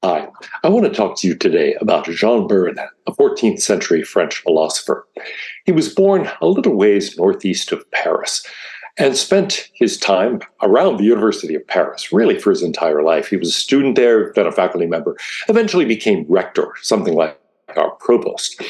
Hi, I want to talk to you today about Jean Buridan, a 14th century French philosopher. He was born a little ways northeast of Paris and spent his time around the University of Paris, really for his entire life. He was a student there, then a faculty member, eventually became rector, something like our provost.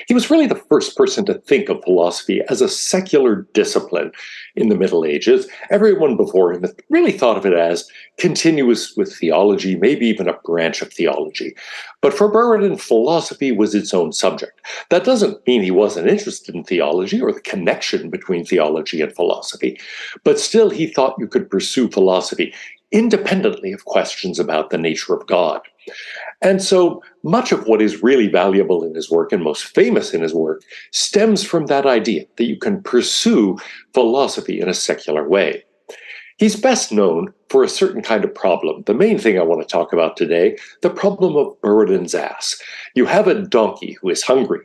He was really the first person to think of philosophy as a secular discipline in the Middle Ages. Everyone before him really thought of it as continuous with theology, maybe even a branch of theology. But for Buridan, philosophy was its own subject. That doesn't mean he wasn't interested in theology or the connection between theology and philosophy, but still he thought you could pursue philosophy independently of questions about the nature of God. And so much of what is really valuable in his work and most famous in his work stems from that idea that you can pursue philosophy in a secular way. He's best known for a certain kind of problem. The main thing I want to talk about today, the problem of Buridan's ass. You have a donkey who is hungry.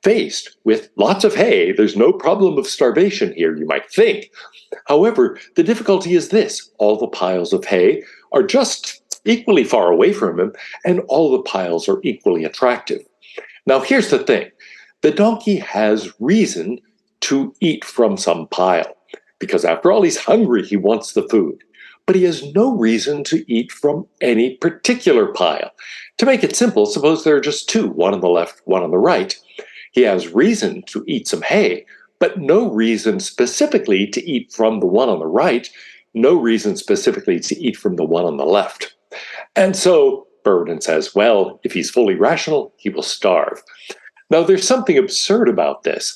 Faced with lots of hay, there's no problem of starvation here, you might think. However, the difficulty is this: all the piles of hay are just equally far away from him, and all the piles are equally attractive. Now, here's the thing: the donkey has reason to eat from some pile, because after all, he's hungry, he wants the food. But he has no reason to eat from any particular pile. To make it simple, suppose there are just two, one on the left, one on the right. He has reason to eat some hay, but no reason specifically to eat from the one on the right, no reason specifically to eat from the one on the left. And so Buridan says, well, if he's fully rational, he will starve. Now, there's something absurd about this,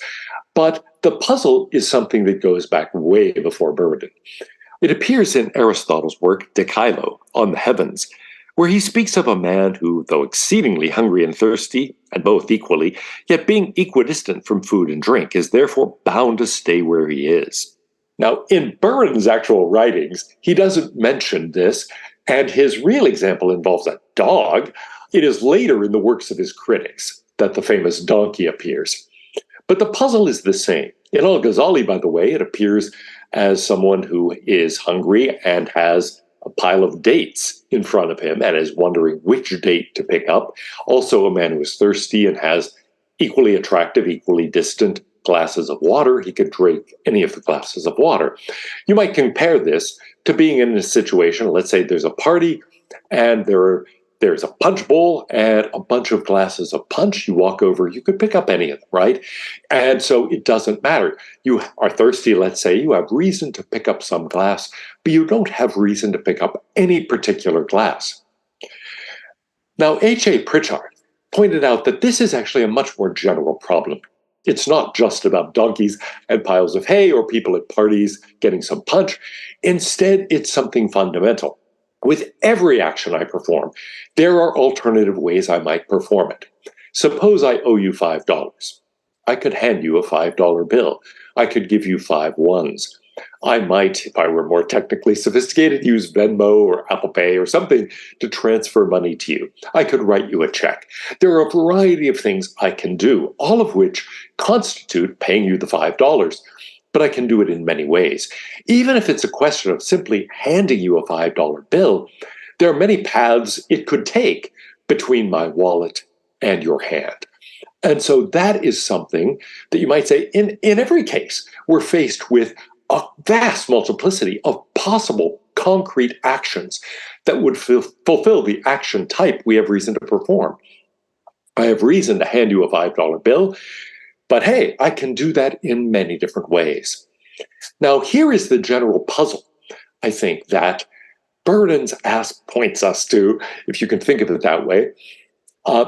but the puzzle is something that goes back way before Buridan. It appears in Aristotle's work, De Caelo, on the heavens, where he speaks of a man who, though exceedingly hungry and thirsty, and both equally, yet being equidistant from food and drink, is therefore bound to stay where he is. Now, in Buridan's actual writings, he doesn't mention this, and his real example involves a dog. It is later in the works of his critics that the famous donkey appears. But the puzzle is the same. In Al-Ghazali, by the way, it appears as someone who is hungry and has a pile of dates in front of him and is wondering which date to pick up. Also, a man who is thirsty and has equally attractive, equally distant glasses of water. He could drink any of the glasses of water. You might compare this to being in a situation, let's say there's a party and there's a punch bowl and a bunch of glasses of punch. You walk over, you could pick up any of them, right? And so it doesn't matter. You are thirsty, let's say, you have reason to pick up some glass, but you don't have reason to pick up any particular glass. Now, H.A. Prichard pointed out that this is actually a much more general problem. It's not just about donkeys and piles of hay or people at parties getting some punch. Instead, it's something fundamental. With every action I perform, there are alternative ways I might perform it. Suppose I owe you $5. I could hand you a $5 bill. I could give you 5 ones. I might, if I were more technically sophisticated, use Venmo or Apple Pay or something to transfer money to you. I could write you a check. There are a variety of things I can do, all of which constitute paying you the $5. But I can do it in many ways. Even if it's a question of simply handing you a $5 bill, there are many paths it could take between my wallet and your hand. And so that is something that you might say in every case, we're faced with a vast multiplicity of possible concrete actions that would fulfill the action type we have reason to perform. I have reason to hand you a $5 bill, but hey, I can do that in many different ways. Now, here is the general puzzle, I think, that Buridan's ass points us to, if you can think of it that way.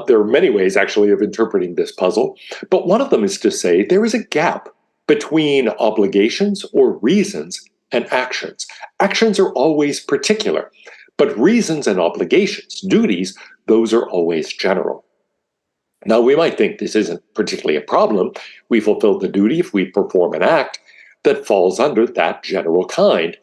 There are many ways, actually, of interpreting this puzzle, but one of them is to say there is a gap between obligations or reasons and actions. Actions are always particular, but reasons and obligations, duties, those are always general. Now, we might think this isn't particularly a problem. We fulfill the duty if we perform an act that falls under that general kind.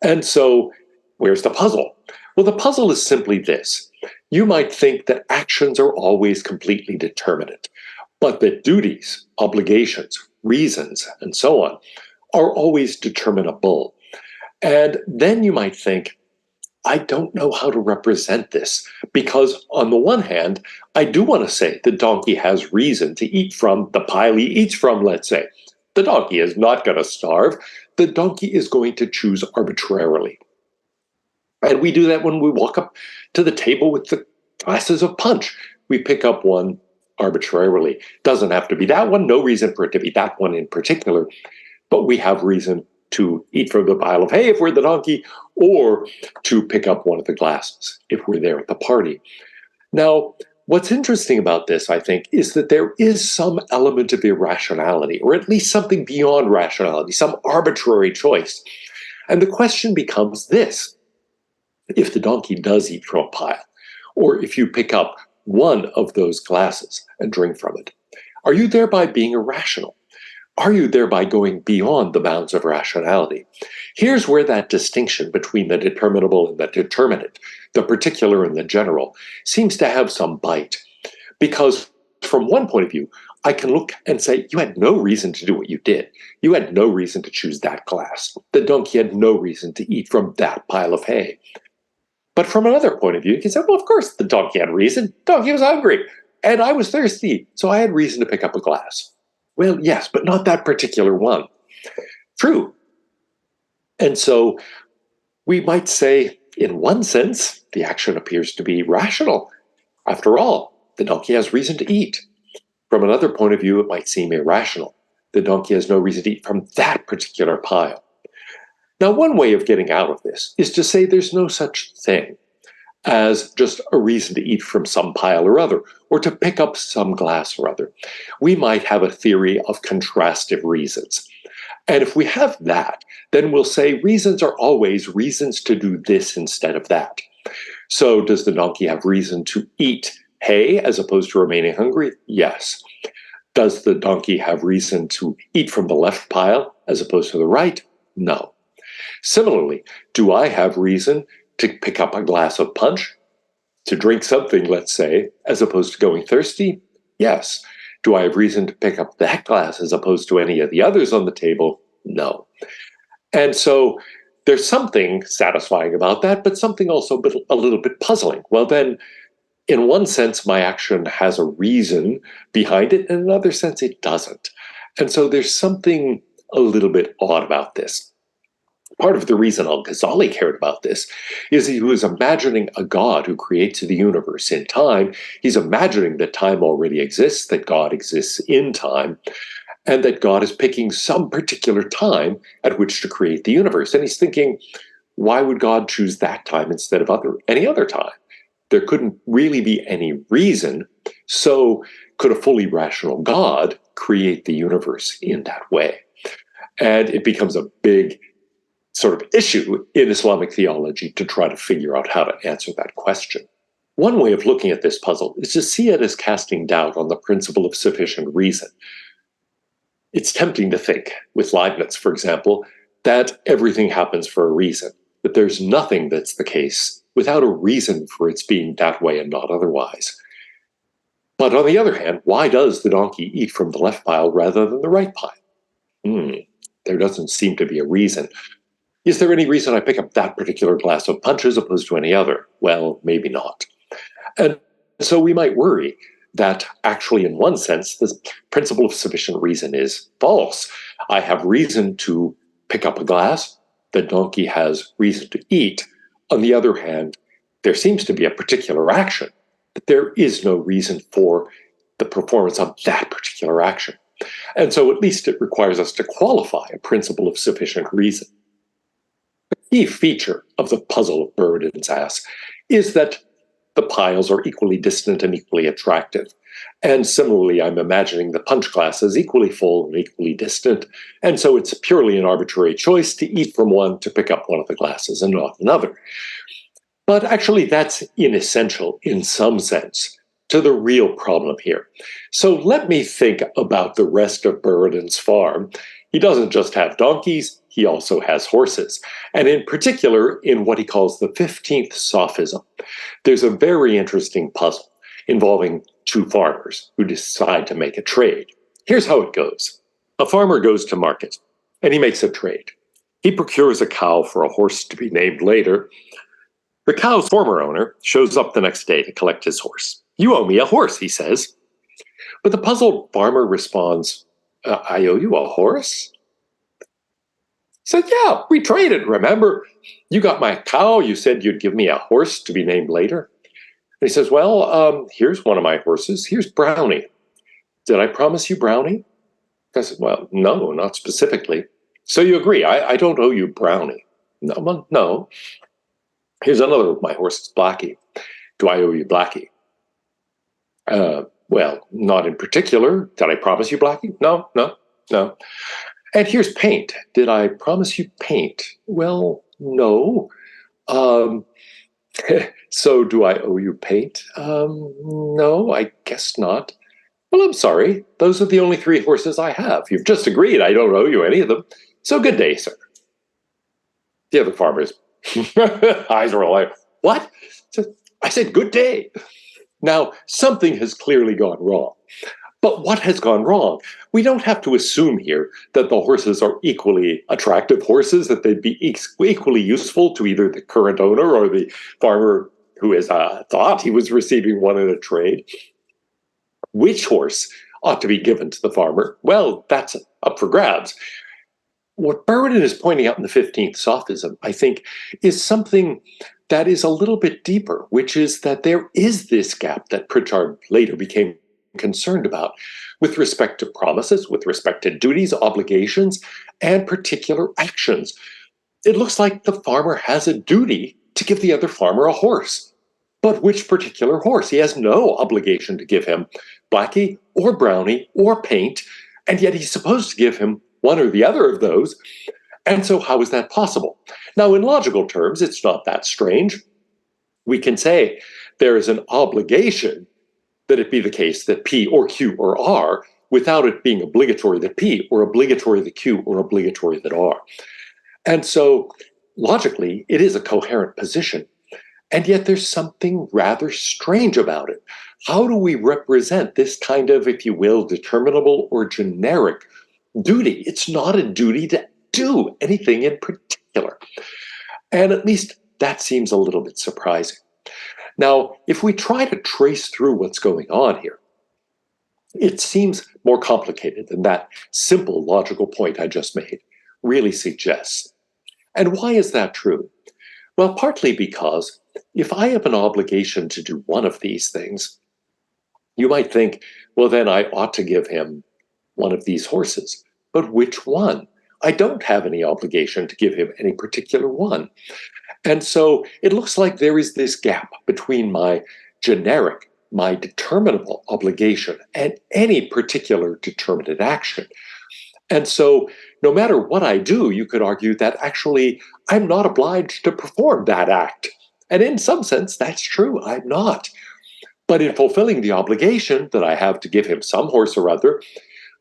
And so, where's the puzzle? Well, the puzzle is simply this. You might think that actions are always completely determinate, but that duties, obligations, reasons, and so on are always determinable. And then you might think, I don't know how to represent this, because on the one hand, I do want to say the donkey has reason to eat from the pile he eats from, let's say. The donkey is not going to starve. The donkey is going to choose arbitrarily. And we do that when we walk up to the table with the glasses of punch. We pick up one arbitrarily. Doesn't have to be that one, no reason for it to be that one in particular, but we have reason to eat from the pile of hay if we're the donkey, or to pick up one of the glasses if we're there at the party. Now, what's interesting about this, I think, is that there is some element of irrationality, or at least something beyond rationality, some arbitrary choice. And the question becomes this: if the donkey does eat from a pile, or if you pick up one of those glasses and drink from it, are you thereby being irrational? Are you thereby going beyond the bounds of rationality? Here's where that distinction between the determinable and the determinate, the particular and the general, seems to have some bite. Because from one point of view, I can look and say, you had no reason to do what you did. You had no reason to choose that glass. The donkey had no reason to eat from that pile of hay. But from another point of view, you can say, well, of course the donkey had reason. The donkey was hungry, and I was thirsty, so I had reason to pick up a glass. Well, yes, but not that particular one. True. And so we might say, in one sense, the action appears to be rational. After all, the donkey has reason to eat. From another point of view, it might seem irrational. The donkey has no reason to eat from that particular pile. Now, one way of getting out of this is to say there's no such thing as just a reason to eat from some pile or other, or to pick up some glass or other. We might have a theory of contrastive reasons. And if we have that, then we'll say reasons are always reasons to do this instead of that. So does the donkey have reason to eat hay as opposed to remaining hungry? Yes. Does the donkey have reason to eat from the left pile as opposed to the right? No. Similarly, do I have reason to pick up a glass of punch, to drink something, let's say, as opposed to going thirsty? Yes. Do I have reason to pick up that glass as opposed to any of the others on the table? No. And so there's something satisfying about that, but something also a little bit puzzling. Well, then, in one sense, my action has a reason behind it, and in another sense, it doesn't. And so there's something a little bit odd about this. Part of the reason Al-Ghazali cared about this is he was imagining a God who creates the universe in time. He's imagining that time already exists, that God exists in time, and that God is picking some particular time at which to create the universe. And he's thinking, why would God choose that time instead of any other time? There couldn't really be any reason. So could a fully rational God create the universe in that way? And it becomes a big sort of issue in Islamic theology to try to figure out how to answer that question. One way of looking at this puzzle is to see it as casting doubt on the principle of sufficient reason. It's tempting to think, with Leibniz, for example, that everything happens for a reason, that there's nothing that's the case without a reason for its being that way and not otherwise. But on the other hand, why does the donkey eat from the left pile rather than the right pile? There doesn't seem to be a reason. Is there any reason I pick up that particular glass of punch as opposed to any other? Well, maybe not. And so we might worry that actually, in one sense, the principle of sufficient reason is false. I have reason to pick up a glass. The donkey has reason to eat. On the other hand, there seems to be a particular action, but there is no reason for the performance of that particular action. And so at least it requires us to qualify a principle of sufficient reason. Key feature of the puzzle of Buridan's ass is that the piles are equally distant and equally attractive. And similarly, I'm imagining the punch glass as equally full and equally distant. And so it's purely an arbitrary choice to eat from one to pick up one of the glasses and not another. But actually, that's inessential in some sense to the real problem here. So let me think about the rest of Buridan's farm. He doesn't just have donkeys, he also has horses. And in particular, in what he calls the 15th sophism, there's a very interesting puzzle involving two farmers who decide to make a trade. Here's how it goes. A farmer goes to market, and he makes a trade. He procures a cow for a horse to be named later, The cow's former owner shows up the next day to collect his horse. "You owe me a horse," he says. But the puzzled farmer responds, "I owe you a horse?" He said, "Yeah, we traded, remember? You got my cow, you said you'd give me a horse to be named later." And he says, "Well, here's one of my horses. Here's Brownie. Did I promise you Brownie?" I said, "Well, no, not specifically." "So you agree, I don't owe you Brownie?" "No, well, no. Here's another of my horses, Blackie. Do I owe you Blackie?" Well, not in particular. Did I promise you Blackie?" "No, no, no." "And here's Paint. Did I promise you Paint?" "Well, no." Um, "So do I owe you Paint?" No, I guess not." "Well, I'm sorry. Those are the only three horses I have. You've just agreed I don't owe you any of them. So good day, sir." The other farmer's eyes were like, "What?" "I said good day." Now, something has clearly gone wrong. But what has gone wrong? We don't have to assume here that the horses are equally attractive horses, that they'd be equally useful to either the current owner or the farmer who has thought he was receiving one in a trade. Which horse ought to be given to the farmer? Well, that's up for grabs. What Buridan is pointing out in the 15th sophism, I think, is something that is a little bit deeper, which is that there is this gap that Prichard later became concerned about with respect to promises, with respect to duties, obligations, and particular actions. It looks like the farmer has a duty to give the other farmer a horse. But which particular horse? He has no obligation to give him Blackie or Brownie or Paint, and yet he's supposed to give him one or the other of those. And so how is that possible? Now, in logical terms, it's not that strange. We can say there is an obligation that it be the case that P or Q or R, without it being obligatory that P or obligatory that Q or obligatory that R. And so logically, it is a coherent position. And yet there's something rather strange about it. How do we represent this kind of, if you will, determinable or generic duty? It's not a duty to do anything in particular. And at least that seems a little bit surprising. Now, if we try to trace through what's going on here, it seems more complicated than that simple logical point I just made really suggests. And why is that true? Well, partly because if I have an obligation to do one of these things, you might think, well, then I ought to give him one of these horses. But which one? I don't have any obligation to give him any particular one. And so it looks like there is this gap between my generic, my determinable obligation and any particular determinate action. And so no matter what I do, you could argue that actually I'm not obliged to perform that act. And in some sense, that's true, I'm not. But in fulfilling the obligation that I have to give him some horse or other,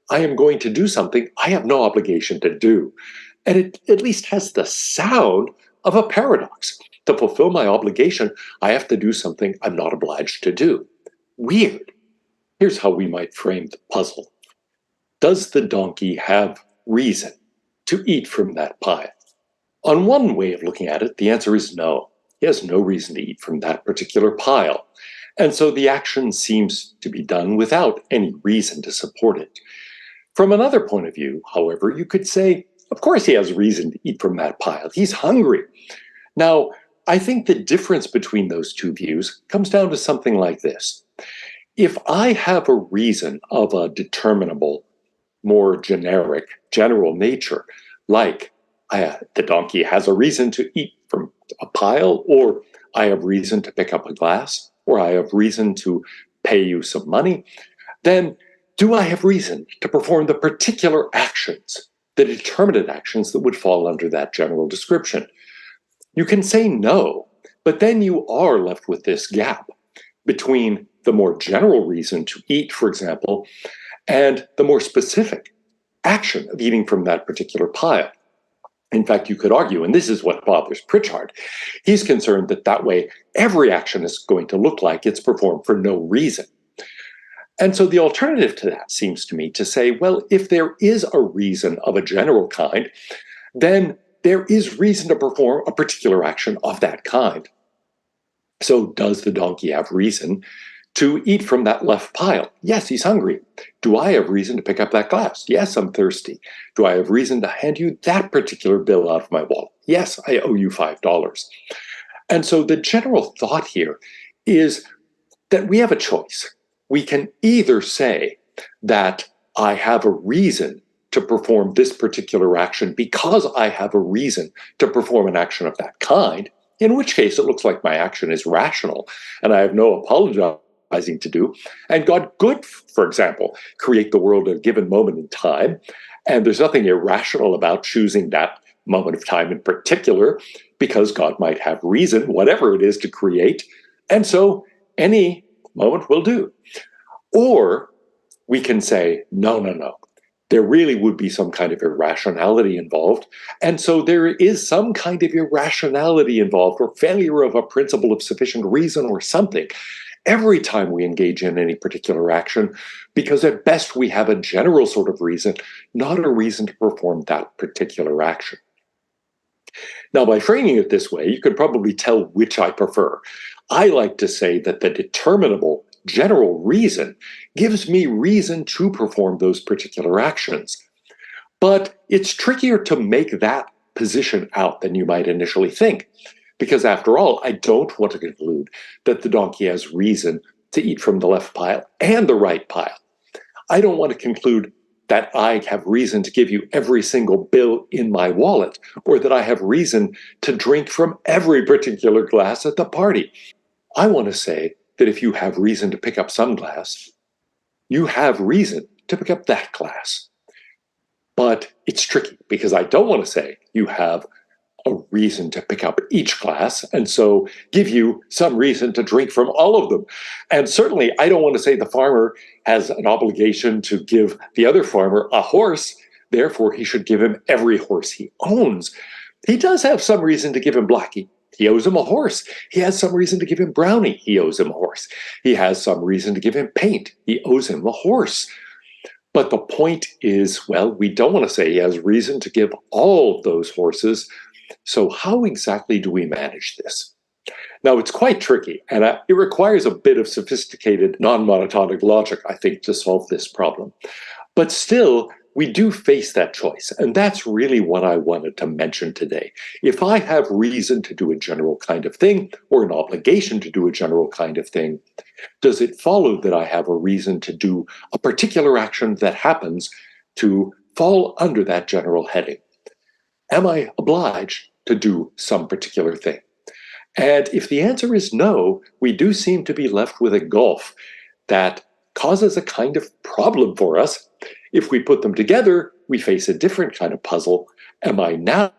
I am going to do something I have no obligation to do. And it at least has the sound of a paradox. To fulfill my obligation, I have to do something I'm not obliged to do. Weird. Here's how we might frame the puzzle. Does the donkey have reason to eat from that pile? On one way of looking at it, the answer is no. He has no reason to eat from that particular pile. And so the action seems to be done without any reason to support it. From another point of view, however, you could say, of course he has reason to eat from that pile. He's hungry. Now, I think the difference between those two views comes down to something like this. If I have a reason of a determinable, more generic, general nature, like the donkey has a reason to eat from a pile, or I have reason to pick up a glass, or I have reason to pay you some money, then do I have reason to perform the particular actions, the determinate actions that would fall under that general description? You can say no, but then you are left with this gap between the more general reason to eat, for example, and the more specific action of eating from that particular pile. In fact, you could argue, and this is what bothers Prichard, he's concerned that that way every action is going to look like it's performed for no reason. And so the alternative to that seems to me to say, well, if there is a reason of a general kind, then there is reason to perform a particular action of that kind. So does the donkey have reason to eat from that left pile? Yes, he's hungry. Do I have reason to pick up that glass? Yes, I'm thirsty. Do I have reason to hand you that particular bill out of my wallet? Yes, I owe you $5. And so the general thought here is that we have a choice. We can either say that I have a reason to perform this particular action because I have a reason to perform an action of that kind, in which case it looks like my action is rational and I have no apologizing to do. And God could, for example, create the world at a given moment in time, and there's nothing irrational about choosing that moment of time in particular, because God might have reason, whatever it is, to create. And so any moment will do. Or we can say, no, no, no. There really would be some kind of irrationality involved. And so there is some kind of irrationality involved, or failure of a principle of sufficient reason or something, every time we engage in any particular action, because at best we have a general sort of reason, not a reason to perform that particular action. Now, by framing it this way, you can probably tell which I prefer. I like to say that the determinable general reason gives me reason to perform those particular actions. But it's trickier to make that position out than you might initially think. Because after all, I don't want to conclude that the donkey has reason to eat from the left pile and the right pile. I don't want to conclude that I have reason to give you every single bill in my wallet, or that I have reason to drink from every particular glass at the party. I want to say that if you have reason to pick up some glass, you have reason to pick up that glass. But it's tricky because I don't want to say you have a reason to pick up each glass, and so give you some reason to drink from all of them. And certainly, I don't want to say the farmer has an obligation to give the other farmer a horse, therefore, he should give him every horse he owns. He does have some reason to give him Blackie. He owes him a horse. He has some reason to give him Brownie. He owes him a horse. He has some reason to give him Paint. He owes him a horse. But the point is, well, we don't want to say he has reason to give all of those horses. So how exactly do we manage this? Now, it's quite tricky, and it requires a bit of sophisticated non-monotonic logic, I think, to solve this problem. But still, we do face that choice, and that's really what I wanted to mention today. If I have reason to do a general kind of thing, or an obligation to do a general kind of thing, does it follow that I have a reason to do a particular action that happens to fall under that general heading? Am I obliged to do some particular thing? And if the answer is no, we do seem to be left with a gulf that causes a kind of problem for us. If we put them together, we face a different kind of puzzle. Am I now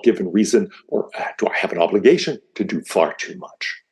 given reason, or do I have an obligation to do far too much?